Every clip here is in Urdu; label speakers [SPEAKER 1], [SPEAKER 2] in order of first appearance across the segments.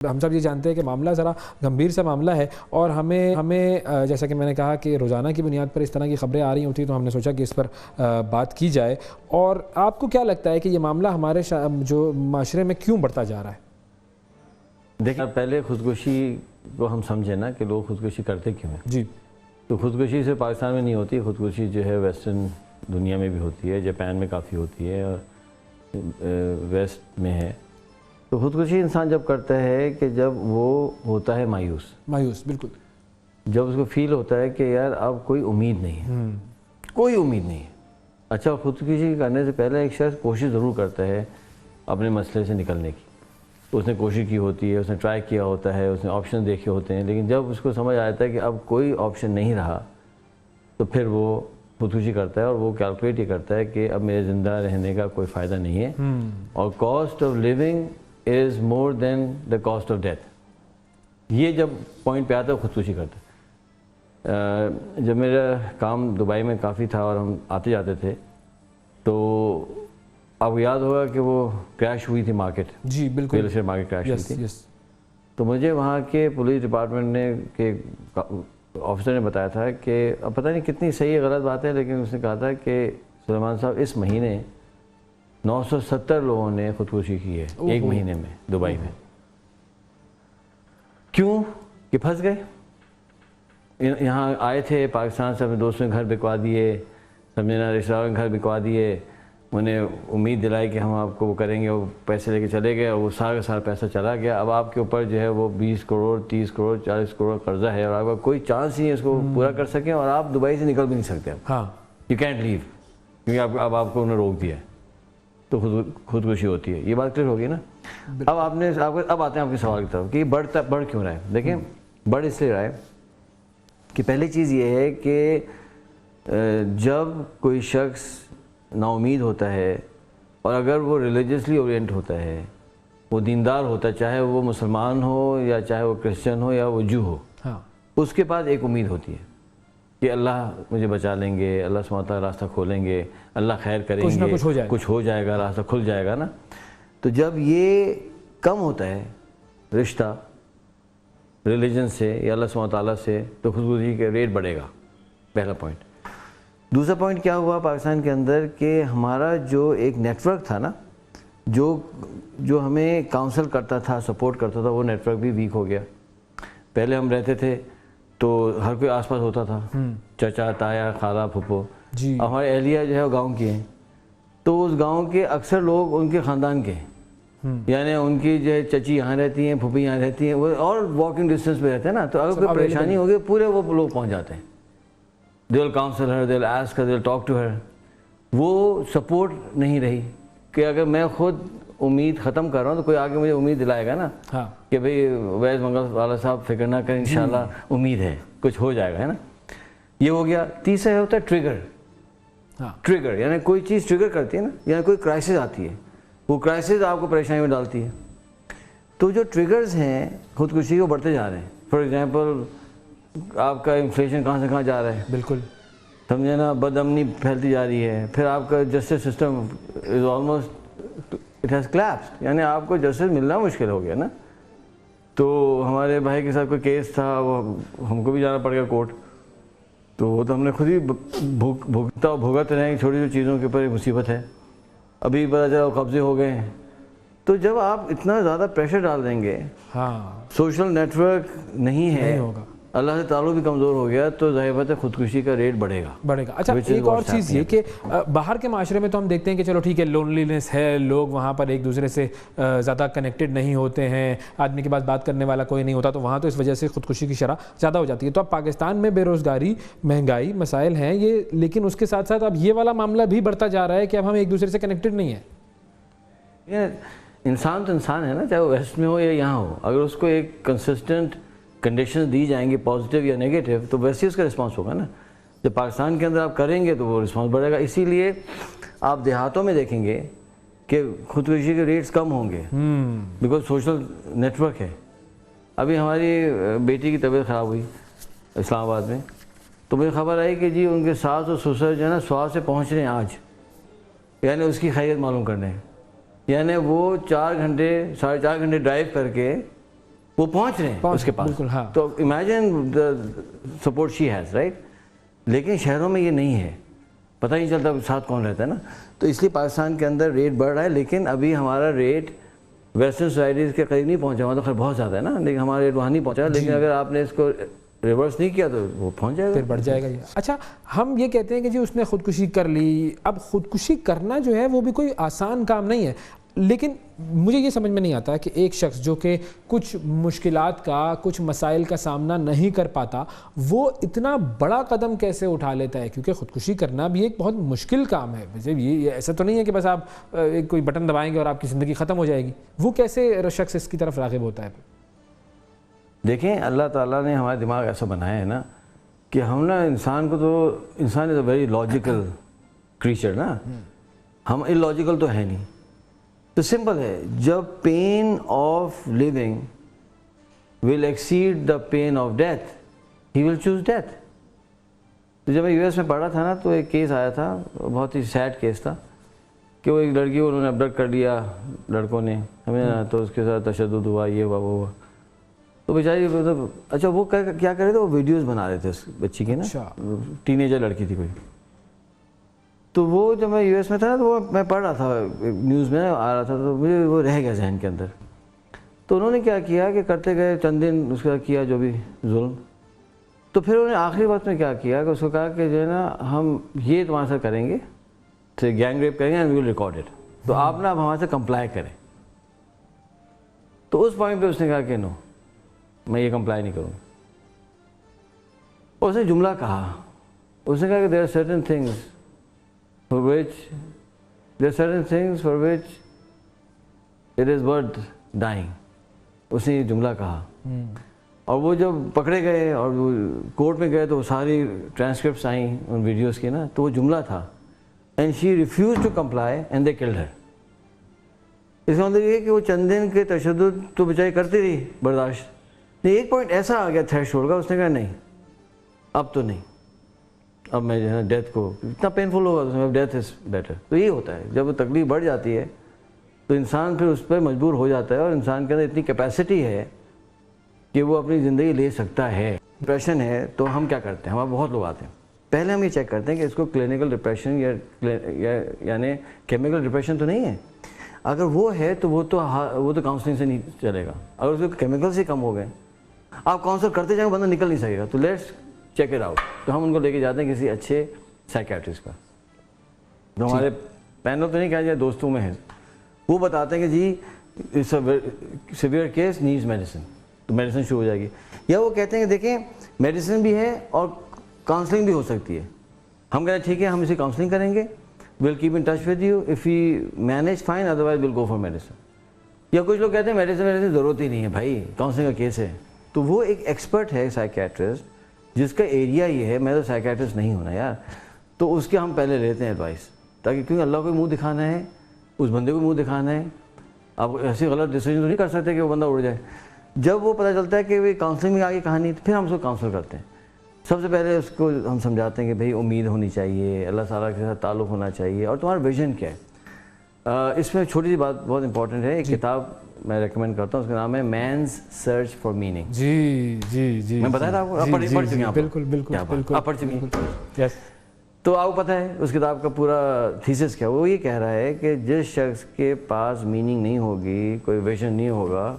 [SPEAKER 1] ہم سب یہ جانتے ہیں کہ معاملہ ذرا گمبھیر سا معاملہ ہے اور ہمیں جیسا کہ میں نے کہا کہ روزانہ کی بنیاد پر اس طرح کی خبریں آ رہی ہوتی ہیں تو ہم نے سوچا کہ اس پر بات کی جائے. اور آپ کو کیا لگتا ہے کہ یہ معاملہ ہمارے جو معاشرے میں کیوں بڑھتا جا رہا ہے؟
[SPEAKER 2] دیکھیں پہلے خودکشی کو ہم سمجھیں نا کہ لوگ خودکشی کرتے کیوں ہیں. جی تو خودکشی صرف پاکستان میں نہیں ہوتی، خودکشی جو ہے ویسٹرن دنیا میں بھی ہوتی ہے، جاپان میں کافی ہوتی ہے اور ویسٹ میں ہے. تو خودکشی انسان جب کرتا ہے کہ جب وہ ہوتا ہے مایوس
[SPEAKER 1] بالکل،
[SPEAKER 2] جب اس کو فیل ہوتا ہے کہ یار اب کوئی امید نہیں ہے، کوئی امید نہیں ہے. اچھا، خودکشی کرنے سے پہلے ایک شخص کوشش ضرور کرتا ہے اپنے مسئلے سے نکلنے کی. اس نے کوشش کی ہوتی ہے، اس نے ٹرائی کیا ہوتا ہے، اس نے آپشن دیکھے ہوتے ہیں، لیکن جب اس کو سمجھ آتا ہے کہ اب کوئی آپشن نہیں رہا تو پھر وہ خودکشی کرتا ہے. اور وہ کیلکولیٹ یہ کرتا ہے کہ اب میرے زندہ رہنے کا کوئی فائدہ نہیں ہے اور cost of living is more than the cost of death. یہ جب پوائنٹ پہ آتا ہے خودکشی کرتا ہے. جب میرا کام دبئی میں کافی تھا اور ہم آتے جاتے تھے تو آپ کو یاد ہوگا کہ وہ کریش ہوئی تھی مارکیٹ. جی بالکل، ریئل اسٹیٹ مارکیٹ کریش ہوئی تھی. تو مجھے وہاں کے پولیس ڈپارٹمنٹ نے کے آفیسر نے بتایا تھا کہ اب پتہ نہیں کتنی صحیح غلط بات ہے، لیکن اس نے کہا تھا کہ سلیمان صاحب اس مہینے 970 لوگوں نے خودکشی کی ہے ایک مہینے میں دبئی میں. کیوں؟ کہ پھنس گئے. یہاں آئے تھے پاکستان سے، اپنے دوستوں کے گھر بکوا دیے، سمجھے نا، رشتہ داروں کے گھر بکوا دیے، انہیں امید دلائی کہ ہم آپ کو وہ کریں گے، وہ پیسے لے کے چلے گئے اور وہ سارا کا سارا پیسہ چلا گیا. اب آپ کے اوپر جو ہے وہ 20 کروڑ 30 کروڑ 40 کروڑ قرضہ ہے اور آپ کا کوئی چانس نہیں ہے اس کو پورا کر سکیں اور آپ دبئی سے نکل بھی نہیں سکتے. ہاں، یو کینٹ لیو، کیونکہ اب آپ کو انہوں نے روک دیا ہے. تو خودکشی ہوتی ہے. یہ بات کلیئر ہوگی نا. اب اب آتے ہیں آپ کے سوال کی طرف کہ یہ بڑھ کیوں رہا ہے. دیکھیں بڑھ اس لیے رہا ہے کہ پہلی چیز یہ ہے کہ جب کوئی شخص نا امید ہوتا ہے اور اگر وہ ریلیجیسلی اورینٹ ہوتا ہے، وہ دیندار ہوتا ہے، چاہے وہ مسلمان ہو یا چاہے وہ کرسچن ہو یا وہ جو ہو، اس کے پاس ایک امید ہوتی ہے کہ اللہ مجھے بچا لیں گے، اللہ سبحانہ وتعالیٰ راستہ کھولیں گے، اللہ خیر کریں گے، کچھ ہو جائے گا، راستہ کھل جائے گا نا. تو جب یہ کم ہوتا ہے رشتہ ریلیجن سے یا اللہ سبحانہ وتعالیٰ سے تو خودکشی کا ریٹ بڑھے گا. پہلا پوائنٹ. دوسرا پوائنٹ کیا ہوا پاکستان کے اندر کہ ہمارا جو ایک نیٹ ورک تھا نا، جو ہمیں کاؤنسل کرتا تھا، سپورٹ کرتا تھا، وہ نیٹ ورک بھی ویک ہو گیا. پہلے ہم رہتے تھے تو ہر کوئی آس پاس ہوتا تھا، چچا تایا خالہ پھپھو. ہمارے اہلیہ جو ہے وہ گاؤں کی ہیں تو اس گاؤں کے اکثر لوگ ان کے خاندان کے ہیں، یعنی ان کی جو ہے چچی یہاں رہتی ہیں، پھوپھی یہاں رہتی ہیں، وہ اور واکنگ ڈسٹینس پہ رہتے ہیں نا. تو اگر کوئی پریشانی ہوگی پورے وہ لوگ پہنچ جاتے ہیں. They will counsel her, they will ask her, they will talk to her. وہ سپورٹ نہیں رہی کہ اگر میں خود امید ختم کر رہا ہوں تو کوئی آگے مجھے امید دلائے گا نا کہ بھئی ویز منگل والا صاحب فکر نہ کریں، انشاءاللہ امید ہے کچھ ہو جائے گا، ہے نا. یہ ہو گیا. تیسرا ہوتا ہے ٹریگر، یعنی کوئی چیز ٹریگر کرتی ہے نا، یعنی کوئی کرائسس آتی ہے، وہ کرائسس آپ کو پریشانی میں ڈالتی ہے. تو جو ٹریگرز ہیں خودکشی کو بڑھتے جا رہے ہیں. فار ایگزامپل آپ کا انفلیشن کہاں سے کہاں جا رہا ہے، بالکل سمجھے نا، بد امنی پھیلتی جا رہی ہے. پھر آپ کا justice system is almost it has collapsed, یعنی آپ کو جسٹس ملنا مشکل ہو گیا نا. تو ہمارے بھائی کے ساتھ کوئی کیس تھا، وہ ہم کو بھی جانا پڑ گیا کورٹ. تو وہ تو ہم نے خود ہی بھگت رہے ہیں. چھوٹی چھوٹی چیزوں کے اوپر مصیبت ہے. ابھی پتہ چلا قبضے ہو گئے ہیں. تو جب آپ اتنا زیادہ پریشر ڈال دیں گے، سوشل نیٹ ورک نہیں ہے، اللہ سے تعلق بھی کمزور ہو گیا، تو ظاہر بات ہے خودکشی کا ریٹ بڑھے گا. اچھا،
[SPEAKER 1] ایک اور چیز یہ کہ باہر کے معاشرے میں تو ہم دیکھتے ہیں کہ چلو ٹھیک ہے، لونلینس ہے، لوگ وہاں پر ایک دوسرے سے زیادہ کنیکٹڈ نہیں ہوتے ہیں، آدمی کے پاس بات کرنے والا کوئی نہیں ہوتا، تو وہاں تو اس وجہ سے خودکشی کی شرح زیادہ ہو جاتی ہے. تو اب پاکستان میں بے روزگاری، مہنگائی، مسائل ہیں یہ، لیکن اس کے ساتھ ساتھ اب یہ والا معاملہ بھی بڑھتا جا رہا ہے کہ اب ہم ایک دوسرے سے کنیکٹڈ نہیں ہیں.
[SPEAKER 2] انسان تو انسان ہے نا، چاہے وہ ویسٹ میں ہو یا یہاں ہو. اگر اس کو ایک کنسسٹنٹ کنڈیشن دی جائیں گی پازیٹیو یا نیگیٹو تو ویسے اس کا رسپانس ہوگا نا. جب پاکستان کے اندر آپ کریں گے تو وہ رسپانس بڑھے گا. اسی لیے آپ دیہاتوں میں دیکھیں گے کہ خودکشی کے ریٹس کم ہوں گے، بیکاز سوشل نیٹ ورک ہے. ابھی ہماری بیٹی کی طبیعت خراب ہوئی اسلام آباد میں، تو مجھے خبر آئی کہ جی ان کے ساس اور سسر جو ہے نا سوات سے پہنچ رہے ہیں آج، یعنی اس کی خیریت معلوم کرنے. یعنی وہ 4 گھنٹے 4.5 گھنٹے ڈرائیو کر کے وہ پہنچ رہے ہیں اس کے پاس.
[SPEAKER 1] بالکل ہاں.
[SPEAKER 2] تو imagine the support she has right. لیکن شہروں میں یہ نہیں ہے, پتہ نہیں چلتا ساتھ کون رہتا ہے نا. تو اس لیے پاکستان کے اندر ریٹ بڑھ رہا ہے, لیکن ابھی ہمارا ریٹ ویسٹرن سوسائٹیز کے قریب نہیں پہنچا ہوا. تو خیر بہت زیادہ ہے نا, لیکن ہمارا ریٹ وہاں نہیں پہنچا. لیکن اگر آپ نے اس کو ریورس نہیں کیا تو وہ پہنچ جائے گا,
[SPEAKER 1] پھر بڑھ جائے گا. اچھا ہم یہ کہتے ہیں کہ جی اس نے خودکشی کر لی. اب خودکشی کرنا جو ہے وہ بھی کوئی آسان کام نہیں ہے, لیکن مجھے یہ سمجھ میں نہیں آتا کہ ایک شخص جو کہ کچھ مشکلات کا, کچھ مسائل کا سامنا نہیں کر پاتا, وہ اتنا بڑا قدم کیسے اٹھا لیتا ہے, کیونکہ خودکشی کرنا بھی ایک بہت مشکل کام ہے. یہ ایسا تو نہیں ہے کہ بس آپ کوئی بٹن دبائیں گے اور آپ کی زندگی ختم ہو جائے گی. وہ کیسے شخص اس کی طرف راغب ہوتا ہے؟
[SPEAKER 2] دیکھیں اللہ تعالیٰ نے ہمارا دماغ ایسا بنایا ہے نا کہ ہم نا انسان کو تو, انسان از اے ویری لاجیکل کریچر نا, ہم ان لاجیکل تو ہے نہیں. تو سمپل ہے, جب pain of living will exceed the pain of death he will choose death. تو جب میں یو ایس میں پڑھا تھا نا تو ایک کیس آیا تھا, بہت ہی سیڈ کیس تھا, کہ وہ ایک لڑکی کو انہوں نے ابڈکٹ کر لیا لڑکوں نے, ہمیں تو اس کے ساتھ تشدد ہوا, یہ ہوا وہ ہوا. تو بیچاری اچھا وہ کیا کر رہے تھے, وہ ویڈیوز بنا رہے تھے اس بچی کی نا, ٹین ایجر لڑکی تھی کوئی. تو وہ جب میں یو ایس میں تھا نا تو وہ میں پڑھ رہا تھا نیوز میں آ رہا تھا, تو مجھے وہ رہ گیا ذہن کے اندر. تو انہوں نے کیا کیا کہ کرتے گئے چند دن اس کا کیا جو بھی ظلم. تو پھر انہوں نے آخری وقت میں کیا کیا کہ اس کو کہا کہ جو ہے نا ہم یہ تمہارے ساتھ کریں گے, تو گینگ ریپ کریں گے and we will record it, تو آپ نا اب ہمارے سے کمپلائی کریں. تو اس پوائنٹ پہ اس نے کہا کہ نو, میں یہ کمپلائی نہیں کروں. اور اس نے جملہ کہا, اس نے کہا کہ there are certain things for which it is worth dying. اس نے یہ جملہ کہا. اور وہ جب پکڑے گئے اور وہ کورٹ میں گئے تو ساری ٹرانسکرپٹس آئیں ان ویڈیوز کی نا, تو وہ جملہ تھا and she refuses to comply and they killed her. اس کا مطلب یہ کہ وہ چند دن کے تشدد تو بچائی کرتی رہی برداشت, نہیں ایک پوائنٹ ایسا آ گیا تھریش ہولڈ کا, اس نے کہا نہیں اب تو نہیں, اب میں جو ہے ڈیتھ کو اتنا پینفل ہوگا تو ڈیتھ از بیٹر. تو یہ ہوتا ہے جب وہ تکلیف بڑھ جاتی ہے تو انسان پھر اس پہ مجبور ہو جاتا ہے, اور انسان کے اندر اتنی کیپیسٹی ہے کہ وہ اپنی زندگی لے سکتا ہے. ڈپریشن ہے تو ہم کیا کرتے ہیں, ہمارے بہت لوگ آتے ہیں, پہلے ہم یہ چیک کرتے ہیں کہ اس کو کلینکل ڈپریشن یا یعنی کیمیکل ڈپریشن تو نہیں ہے. اگر وہ ہے تو وہ تو کاؤنسلنگ سے نہیں چلے گا. اگر اس کو کیمیکل سے کم ہو گئے, آپ کاؤنسل کرتے جائیں بندہ نکل نہیں سکے گا, تو لیٹس چیک اٹ آؤٹ. تو ہم ان کو لے کے جاتے ہیں کسی اچھے سائیکیٹرسٹ کا, جو ہمارے پینل تو نہیں کہا جائے دوستوں میں ہیں. وہ بتاتے ہیں کہ جی سیویئر کیس نیڈز میڈیسن, تو میڈیسن شروع ہو جائے گی. یا وہ کہتے ہیں کہ دیکھیں میڈیسن بھی ہے اور کاؤنسلنگ بھی ہو سکتی ہے. ہم کہتے ہیں ٹھیک ہے ہم اسے کاؤنسلنگ کریں گے, we'll keep in touch with you, if we manage fine, otherwise we'll go for medicine. یا کچھ لوگ کہتے ہیں میڈیسن ضرورت ہی نہیں ہے بھائی, کاؤنسلنگ کا کیس ہے. تو وہ ایک ایکسپرٹ ہے سائیکیٹرسٹ جس کا ایریا یہ ہے, میں تو سائیکیٹرسٹ نہیں ہونا یار, تو اس کے ہم پہلے لیتے ہیں ایڈوائس, تاکہ کیونکہ اللہ کو منہ دکھانا ہے, اس بندے کو منہ دکھانا ہے. آپ ایسی غلط ڈیسیجن تو نہیں کر سکتے کہ وہ بندہ اڑ جائے. جب وہ پتہ چلتا ہے کہ وہ کاؤنسلنگ میں آگے کہانی, پھر ہم اس کو کاؤنسل کرتے ہیں. سب سے پہلے اس کو ہم سمجھاتے ہیں کہ بھئی امید ہونی چاہیے, اللہ تعالیٰ کے ساتھ تعلق ہونا چاہیے, اور تمہارا ویژن کیا ہے. اس میں چھوٹی سی بات بہت امپورٹنٹ ہے, ایک کتاب میں ریکمینڈ کرتا ہوں, اس کا نام ہے مینز سرچ فار میننگ.
[SPEAKER 1] جی جی جی
[SPEAKER 2] میں بتایا تھا آپ کو, پڑھ چکے ہیں آپ,
[SPEAKER 1] بالکل بالکل
[SPEAKER 2] آپ پڑھ چکے ہیں.
[SPEAKER 1] یس.
[SPEAKER 2] تو آپ کو پتہ ہے اس کتاب کا پورا تھیسس کیا, وہ یہ کہہ رہا ہے کہ جس شخص کے پاس میننگ نہیں ہوگی, کوئی ویژن نہیں ہوگا,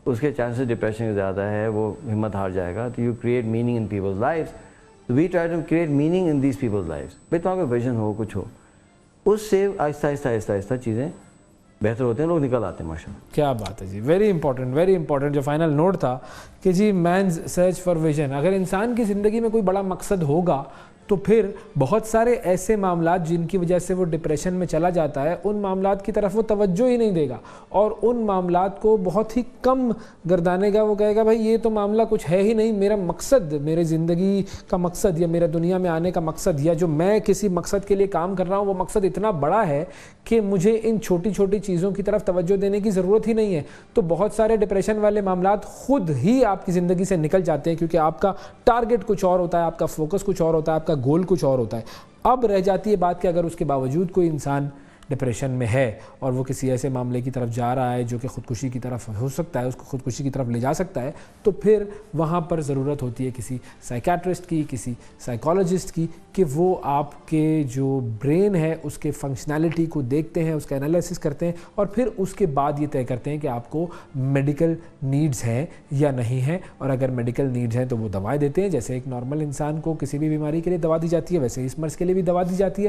[SPEAKER 2] اس کے چانسز ڈپریشن کے زیادہ ہے, وہ ہمت ہار جائے گا. تو you create meaning in people's life. We try to create meaning in these people's life. بھائی تمہارا کوئی ویژن ہو, کچھ ہو, اس سے آہستہ آہستہ آہستہ آہستہ چیزیں بہتر ہوتے ہیں, لوگ نکل آتے ہیں ماشاء اللہ.
[SPEAKER 1] کیا بات ہے جی, ویری امپورٹنٹ. جو فائنل نوٹ تھا کہ جی مینز سرچ فار ویژن, اگر انسان کی زندگی میں کوئی بڑا مقصد ہوگا تو پھر بہت سارے ایسے معاملات جن کی وجہ سے وہ ڈپریشن میں چلا جاتا ہے, ان معاملات کی طرف وہ توجہ ہی نہیں دے گا, اور ان معاملات کو بہت ہی کم گردانے گا. وہ کہے گا بھائی یہ تو معاملہ کچھ ہے ہی نہیں, میرا مقصد, میرے زندگی کا مقصد یا میرا دنیا میں آنے کا مقصد, یا جو میں کسی مقصد کے لیے کام کر رہا ہوں وہ مقصد اتنا بڑا ہے کہ مجھے ان چھوٹی چھوٹی چیزوں کی طرف توجہ دینے کی ضرورت ہی نہیں ہے. تو بہت سارے ڈپریشن والے معاملات خود ہی آپ کی زندگی سے نکل جاتے ہیں, کیونکہ آپ کا ٹارگٹ کچھ اور ہوتا ہے, آپ کا فوکس کچھ اور ہوتا ہے, آپ کا گول کچھ اور ہوتا ہے. اب رہ جاتی ہے بات کہ اگر اس کے باوجود کوئی انسان ڈپریشن میں ہے اور وہ کسی ایسے معاملے کی طرف جا رہا ہے جو کہ خودکشی کی طرف ہو سکتا ہے، اس کو خودکشی کی طرف لے جا سکتا ہے، تو پھر وہاں پر ضرورت ہوتی ہے کسی سائیکیٹرسٹ کی، کسی سائیکالوجسٹ کی، کہ وہ آپ کے جو برین ہے اس کے فنکشنالٹی کو دیکھتے ہیں، اس کا انالیسس کرتے ہیں اور پھر اس کے بعد یہ طے کرتے ہیں کہ آپ کو میڈیکل نیڈز ہیں یا نہیں ہیں، اور اگر میڈیکل نیڈز ہیں تو وہ دوائیں دیتے ہیں. جیسے ایک نارمل انسان کو کسی بھی بیماری کے لیے دوا دی جاتی ہے، ویسے اس مرض کے لیے بھی دوا دی جاتی ہے.